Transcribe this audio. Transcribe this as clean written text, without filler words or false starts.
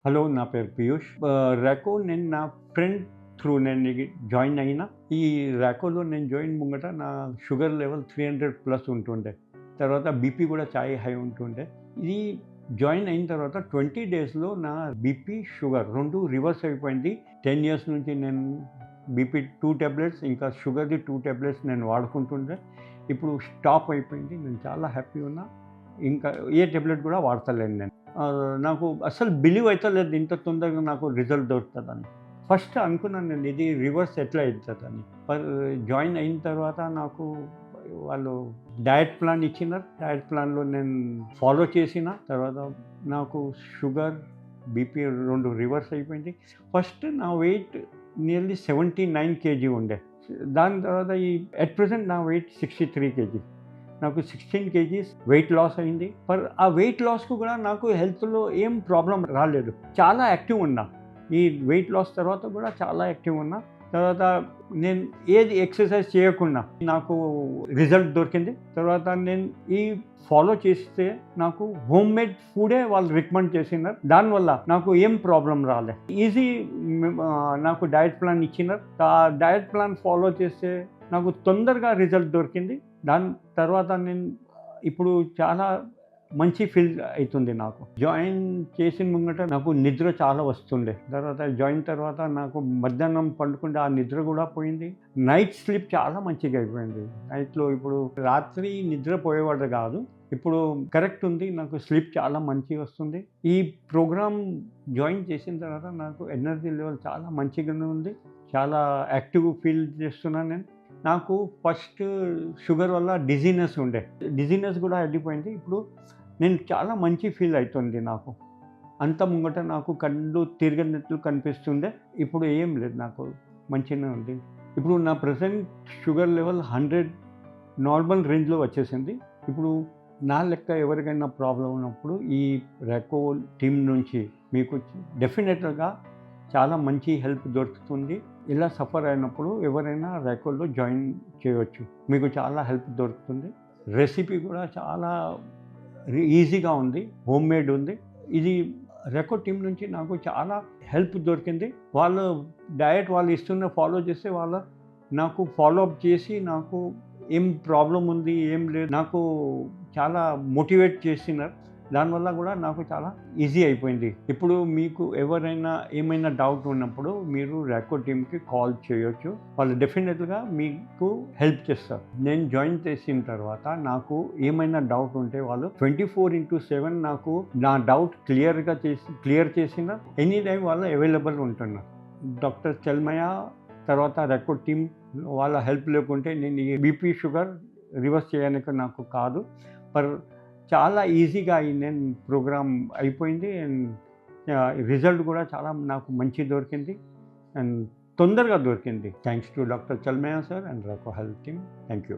Hello, నా పేరు పీయూష్. ర్యాకో నేను నా ఫ్రెండ్ త్రూ నేను జాయిన్ అయినా. ఈ ర్యాకోలో నేను జాయిన్ ముంగట నా షుగర్ లెవెల్ 300+ ఉంటుండే. తర్వాత బీపీ కూడా చాలా హై ఉంటుండే. ఇది జాయిన్ అయిన తర్వాత 20 డేస్‌లో నా బీపీ, షుగర్ 2 రివర్స్ అయిపోయింది. 10 ఇయర్స్ నుంచి నేను బీపీ 2 టాబ్లెట్స్ ఇంకా షుగర్‌ది 2 టాబ్లెట్స్ నేను వాడుకుంటుండే. ఇప్పుడు స్టాప్ అయిపోయింది. నేను చాలా హ్యాపీగా ఉన్నా. ఇంకా ఏ టాబ్లెట్ కూడా వాడతలేను నేను. నాకు అస్సలు బిలీవ్ అయితలేదు ఇంత తొందరగా నాకు రిజల్ట్ దొరుకుతదని. ఫస్ట్ అనుకున్నాను నేను ఇది రివర్స్ ఎట్లా అయితదని. జాయిన్ అయిన తర్వాత నాకు వాళ్ళు డయట్ ప్లాన్ ఇచ్చినారు. డయట్ ప్లాన్‌లో నేను ఫాలో చేసిన తర్వాత నాకు షుగర్, బీపీ 2 రివర్స్ అయిపోయింది. ఫస్ట్ నా వెయిట్ నియర్లీ 79 కేజీ ఉండే. దాని తర్వాత అట్ ప్రెజెంట్ నా వెయిట్ 63 కేజీ. నాకు 16 కేజీస్ వెయిట్ లాస్ అయింది. ఆ వెయిట్ లాస్‌కు కూడా నాకు హెల్త్‌లో ఏం ప్రాబ్లమ్ రాలేదు. చాలా యాక్టివ్ ఉన్నా. ఈ వెయిట్ లాస్ తర్వాత కూడా చాలా యాక్టివ్ ఉన్నా. తర్వాత నేను ఏది ఎక్సర్సైజ్ చేయకుండా నాకు రిజల్ట్ దొరికింది. తర్వాత నేను ఈ ఫాలో చేస్తే నాకు హోమ్‌మేడ్ ఫుడే వాళ్ళు రికమెండ్ చేసినారు. దానివల్ల నాకు ఏం ప్రాబ్లమ్ రాలే. నాకు డయట్ ప్లాన్ ఇచ్చినారు. ఆ డయట్ ప్లాన్ ఫాలో చేస్తే నాకు తొందరగా రిజల్ట్ దొరికింది. దాని తర్వాత నేను ఇప్పుడు చాలా మంచి ఫీల్ అవుతుంది నాకు. జాయిన్ చేసిన ముంగట నాకు నిద్ర చాలా వస్తుండే. తర్వాత జాయిన్ తర్వాత నాకు మధ్యాహ్నం పండుకుంటే ఆ నిద్ర కూడా పోయింది. నైట్ స్లీప్ చాలా మంచిగా అయిపోయింది. నైట్‌లో ఇప్పుడు రాత్రి నిద్రపోయేవాడు కాదు. ఇప్పుడు కరెక్ట్ ఉంది. నాకు స్లీప్ చాలా మంచిగా వస్తుంది. ఈ ప్రోగ్రామ్ జాయిన్ చేసిన తర్వాత నాకు ఎనర్జీ లెవెల్ చాలా మంచిగానే ఉంది. చాలా యాక్టివ్ ఫీల్ చేస్తున్నాను నేను. నాకు ఫస్ట్ షుగర్ వల్ల డిజీనెస్ ఉండే. డిజీనెస్ కూడా వెళ్ళిపోయింది. ఇప్పుడు నేను చాలా మంచి ఫీల్ అవుతుంది నాకు. అంత ముంగట నాకు కళ్ళు తిరిగినట్లు కనిపిస్తుండే. ఇప్పుడు ఏం లేదు, నాకు మంచిగానే ఉంది. ఇప్పుడు నా ప్రెజెంట్ షుగర్ లెవెల్ 100 నార్మల్ రేంజ్‌లో వచ్చేసింది. ఇప్పుడు నా లెక్క ఎవరికైనా ప్రాబ్లమ్ ఉన్నప్పుడు ఈ ర్యాకో టీమ్ నుంచి మీకు డెఫినెట్‌గా చాలా మంచి హెల్ప్ దొరుకుతుంది. ఇలా సఫర్ అయినప్పుడు ఎవరైనా ర్యాకోలో జాయిన్ చేయొచ్చు. మీకు చాలా హెల్ప్ దొరుకుతుంది. రెసిపీ కూడా చాలా ఈజీగా ఉంది. హోమ్‌మేడ్ ఉంది. ఇది ర్యాకో టీమ్ నుంచి నాకు చాలా హెల్ప్ దొరికింది. వాళ్ళు డయట్ వాళ్ళు ఇస్తున్న ఫాలో చేస్తే నాకు ఫాలో అప్ చేసి నాకు ఏం ప్రాబ్లమ్ ఉంది, ఏం లేదు, నాకు చాలా మోటివేట్ చేసినారు. దానివల్ల కూడా నాకు చాలా ఈజీ అయిపోయింది. ఇప్పుడు మీకు ఎవరైనా ఏమైనా డౌట్ ఉన్నప్పుడు మీరు ర్యాకో టీమ్‌కి కాల్ చేయొచ్చు. వాళ్ళు డెఫినెట్‌గా మీకు హెల్ప్ చేస్తారు. నేను జాయిన్ చేసిన తర్వాత నాకు ఏమైనా డౌట్ ఉంటే వాళ్ళు 24/7 నాకు నా డౌట్ క్లియర్ చేసిన ఎనీ టైం వాళ్ళు అవైలబుల్ ఉంటున్నారు. డాక్టర్ చల్మయ్య తర్వాత ర్యాకో టీమ్ వాళ్ళ హెల్ప్ లేకుంటే నేను ఈ బీపీ, షుగర్ రివర్స్ చేయడానికి నాకు కాదు. చాలా ఈజీగా నేను ప్రోగ్రామ్ అయిపోయింది. అండ్ రిజల్ట్ కూడా చాలా నాకు మంచి దొరికింది. అండ్ తొందరగా దొరికింది. Thanks to doctor Chalmaiah sir and ర్యాకో హెల్త్ టీమ్. Thank you.